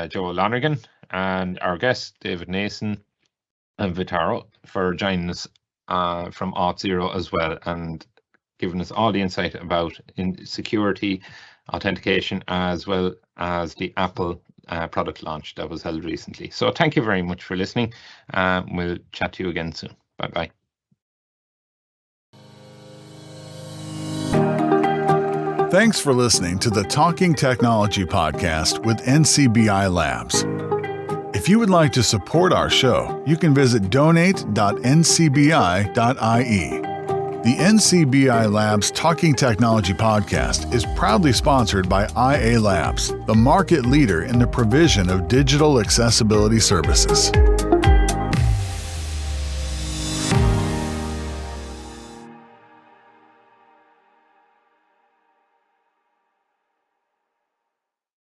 Joe Lonergan, and our guests, David Nason and Vitaro, for joining us from Auth0 as well, and giving us all the insight about security, authentication, as well as the Apple product launch that was held recently. So thank you very much for listening. We'll chat to you again soon. Bye-bye. Thanks for listening to the Talking Technology podcast with NCBI Labs. If you would like to support our show, you can visit donate.ncbi.ie. The NCBI Labs Talking Technology podcast is proudly sponsored by IA Labs, the market leader in the provision of digital accessibility services.